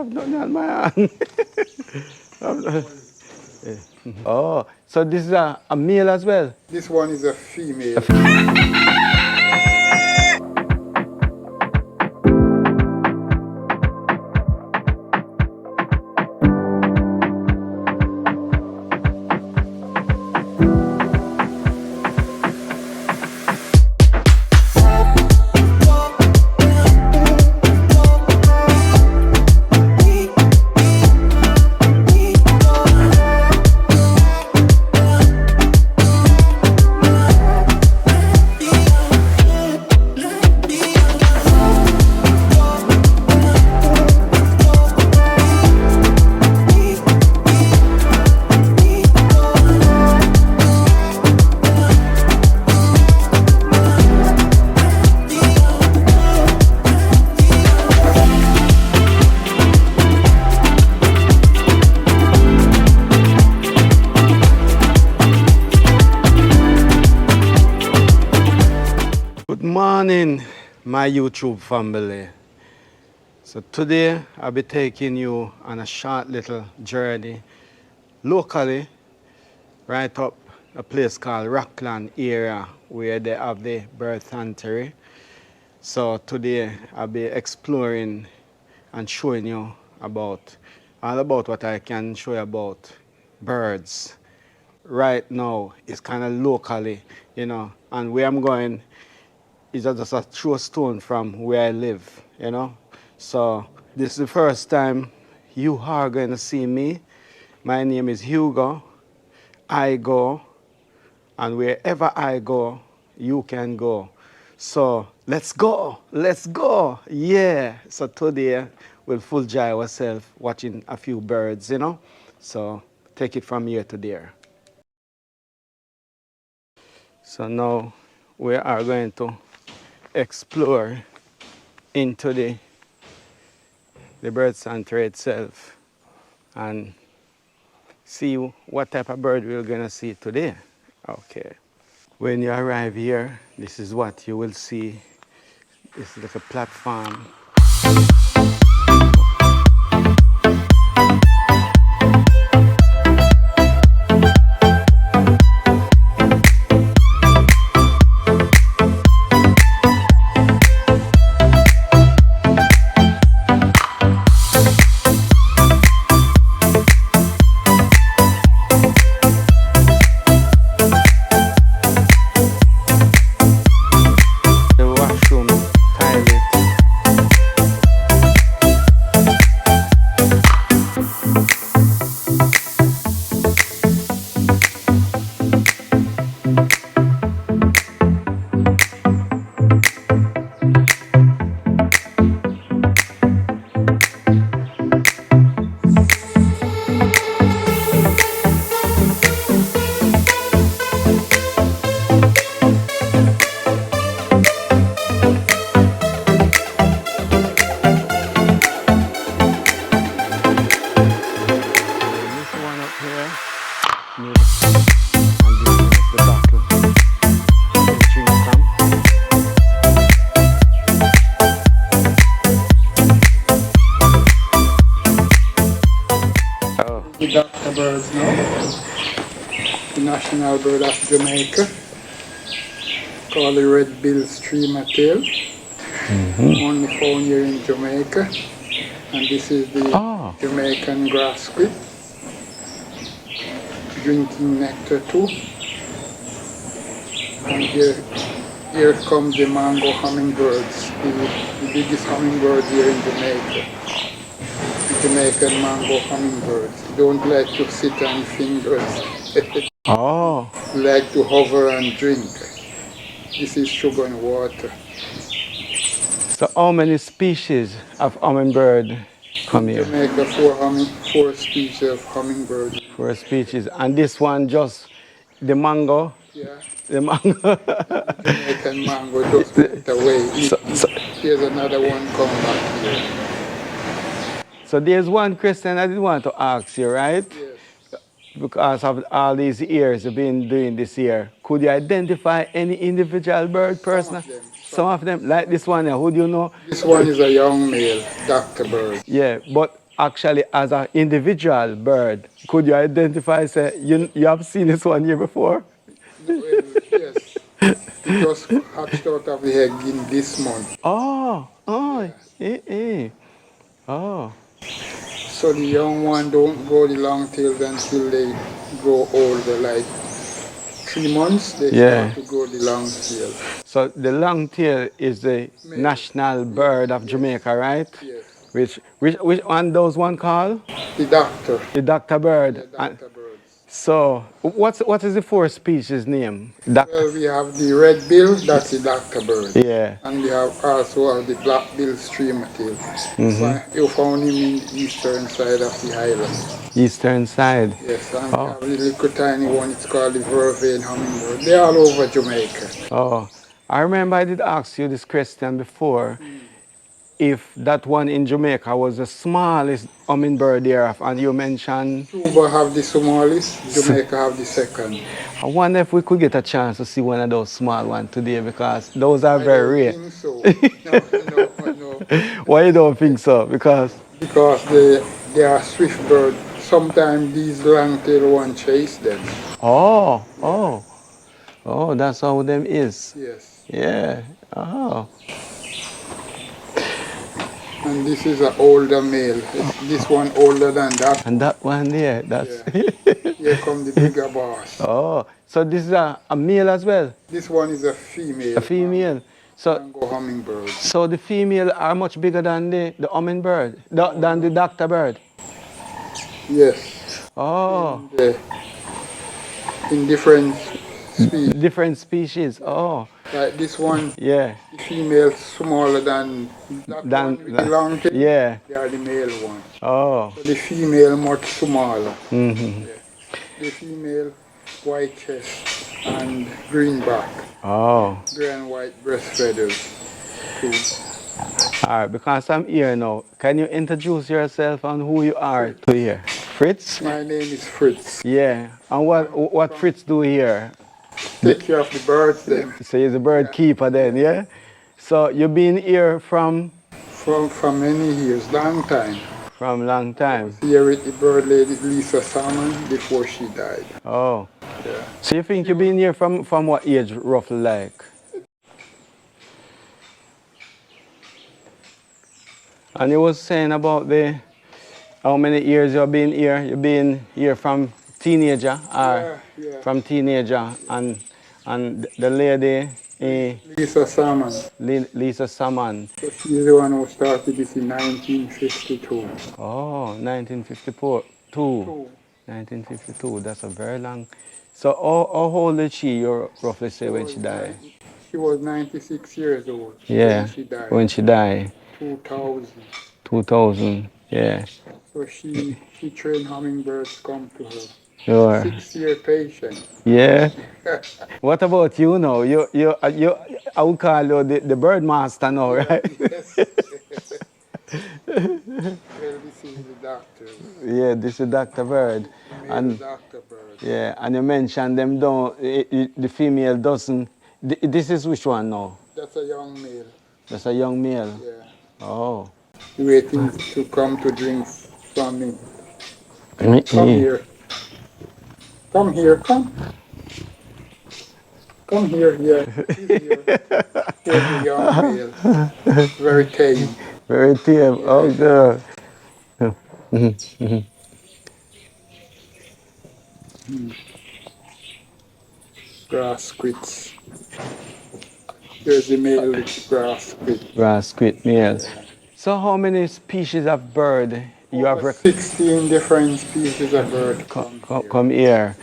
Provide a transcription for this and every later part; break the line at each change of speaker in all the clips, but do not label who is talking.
have nothing on my hand. Oh, so this is a male as well?
This one is a female.
Good morning, my YouTube family. So today I'll be taking you on a short little journey locally right up a place called Rockland area where they have the bird sanctuary. So today I'll be exploring and showing you all about what I can show you about birds. Right now it's kind of locally, you know, and where I'm going is just a throw stone from where I live, you know. So this is the first time you are going to see me. My name is Hugo. I go, and wherever I go, you can go. So let's go, yeah. So today we'll full enjoy ourselves watching a few birds, you know. So take it from here to there. So now we are going to explore into the bird sanctuary itself and see what type of bird we're gonna see today. Okay. When you arrive here, this is what you will see. It's like a platform.
The Dr. Birds now, the national bird of Jamaica, called the red-billed streamer tail, only found here in Jamaica, and this is the Jamaican grass squid, drinking nectar too, and here comes the mango hummingbirds, the biggest hummingbirds here in Jamaica. Jamaican mango hummingbirds. Don't like to sit on fingers. Like to hover and drink. This is sugar and water.
So how many species of hummingbird come here?
Jamaica, four species of hummingbird.
4 species. And this one just the mango?
Yeah.
The mango.
Jamaican mango just went away. Here's another one come back here.
So there's one question I did want to ask you, right?
Yes.
Because of all these years you've been doing this year, could you identify any individual bird person? Some of them, like this one here, who do you know?
This one is a young male, Dr. Bird.
Yeah, but actually as an individual bird. Could you identify, say, you have seen this one here before?
Well, yes. It just hatched out of the egg in this month.
Oh, oh,
Yeah.
oh,
So the young one don't grow the long tails until they grow older, like 3 months they
yeah.
start to grow the long tail.
So the longtail is the
Male.
national
Yes,
bird of
yes,
Jamaica, right?
yes.
Which one those one called?
The doctor.
The Dr. Bird.
Yeah,
And
doctor birds.
so what is the fourth species name? Doctor.
Well, we have the red bill, that's the doctor bird.
Yeah.
And we have also have the black bill streamer tail. You found him in the eastern side of the island.
Eastern side.
Yes, and we
Oh,
have the little tiny one, it's called the vervain hummingbird. They're all over Jamaica.
oh. I remember I did ask you this question before. If that one in Jamaica was the smallest hummingbird there, and you mentioned,
Cuba have the smallest, Jamaica have the second.
I wonder if we could get a chance to see one of those small ones today because those are
I
very
don't
rare.
think so. No, no, no.
Why you don't think so? Because
Because they are swift birds. Sometimes these long-tailed ones chase them.
oh, oh, oh, that's how them is.
Yes.
Yeah. Oh.
And this is an older male. This one older than that
And
one.
that one there, that's
Yeah. Here come the bigger boss.
oh. So this is a male as well,
This one is a female.
a female. So
Mango hummingbird.
so the female are much bigger than the hummingbird, than the doctor bird.
Yes.
Oh,
In different species.
different species. Oh,
Like this one,
yeah.
the female smaller than that
Than
one with the long tail.
yeah.
They are the male one.
Oh.
The female much smaller.
Mm-hmm.
Yeah. The female white chest and green back,
Oh.
grey and white breast feathers. Too.
All right. Because I'm here now, can you introduce yourself and who you are to here? Fritz.
My name is Fritz.
Yeah. And what Fritz do here?
Take care of the birds then.
So he's a bird keeper then, yeah? So you've been here from
From many years, long time.
long time.
Here with the bird lady Lisa Salmon before she died.
Oh.
Yeah.
So you think you've been here from what age roughly like? And you was saying about the how many years you've been here? You've been here from teenager or
Yeah.
from teenager and the lady
Lisa Salmon.
Lisa Salmon.
So she's the one who started this in 1952.
Oh, 1954.
Two.
1952. That's a very long. So how old is she? You roughly say when she died?
She was 96 years old
Yeah.
when she died.
When she died.
2000.
2000. Yeah.
So she trained hummingbirds come to her.
Sure.
6-year patient.
Yeah. What about you now? I would call you the bird master now, right?
Yes. Well, this is the doctor.
Yeah, this is Dr. Bird.
And Dr. Bird.
Yeah, and you mentioned them don't, the female doesn't, this is which one now?
That's a young male.
That's a young male.
Yeah.
Oh.
Waiting to come to drink from me. Come here. Come here, come. Come here, yeah. He's here. Here's the young male. Very tame.
Very tame. Yeah. Oh, good.
Grass squits. Here's the male grass squid.
Grass squid male. So how many species of bird you have
16 different species of bird
come here?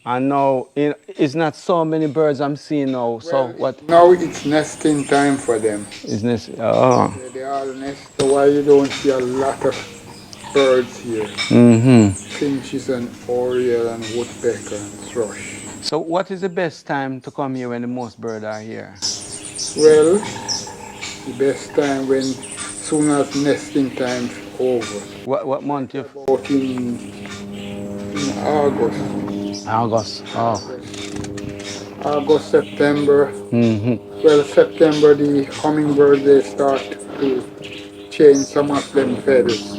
And now it's not so many birds I'm seeing now.
Well,
so what?
Now it's nesting time for them.
Is this? Oh.
Yeah, they all nest. So why you don't see a lot of birds here?
Mm-hmm.
Finches and oriole and woodpecker and thrush.
So what is the best time to come here when the most birds are here?
Well, the best time when soon as nesting time's over.
What month you?
About in August.
August. Oh.
August, September.
Mm-hmm.
Well, September the hummingbird they start to change some of them feathers.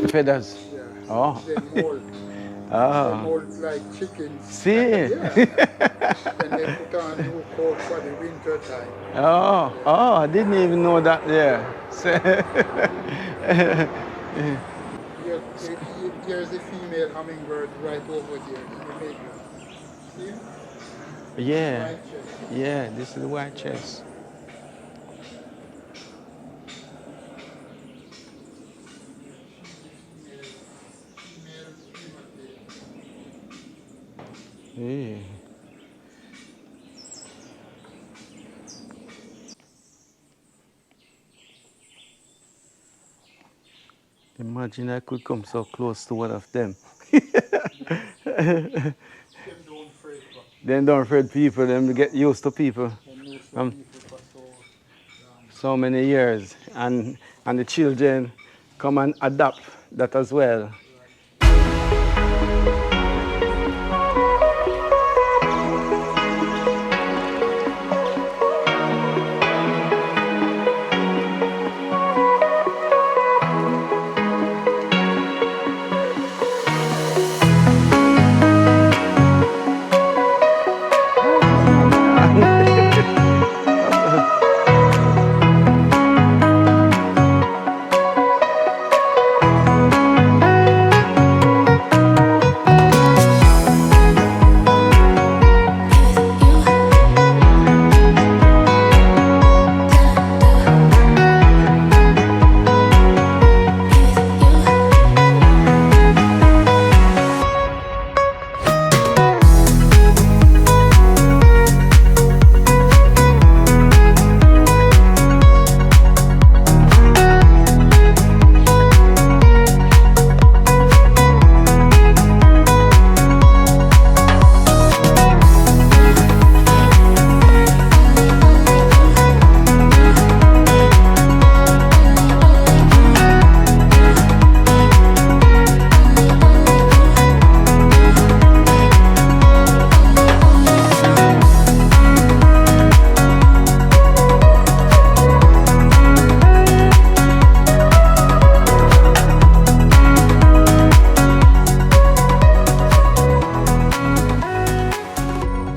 Feathers.
Yeah.
Oh.
They mold. They
Oh.
mold like chickens.
See?
Yeah. Then they put on new coat for the winter time.
Oh, oh, I didn't even know that there.
Here, here's the female hummingbird right over there in the middle. See?
Yeah,
White chest.
yeah, this is the white chest.
Female streamer tail.
Yeah. Imagine I could come so close to one of them.
Them don't afraid for.
Then don't afraid people, them get used to people
Them knows for
from
people for so long.
so many years. And the children come and adapt that as well.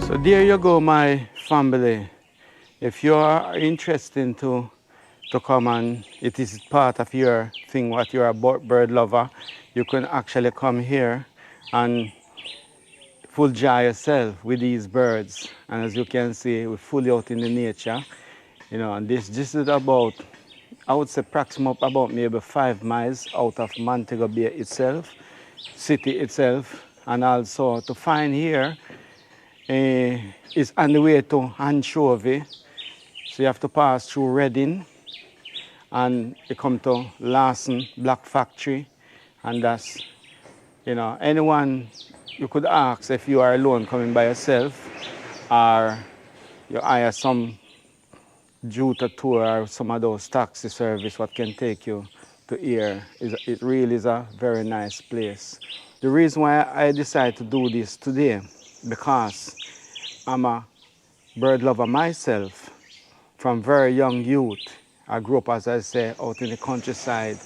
So there you go, my family. If you are interested to come and it is part of your thing, what you're a bird lover, you can actually come here and full enjoy yourself with these birds. And as you can see, we're fully out in the nature. You know, and this is about, I would say approximately about maybe 5 miles out of Montego Bay itself, city itself. And also to find here is on the way to Anchovy. So you have to pass through Reading and you come to Larson Black Factory. And that's, you know, anyone you could ask if you are alone coming by yourself or you hire some Juta tour or some of those taxi service what can take you to here. It really is a very nice place. The reason why I decided to do this today, because I'm a bird lover myself from very young youth. I grew up, as I say, out in the countryside.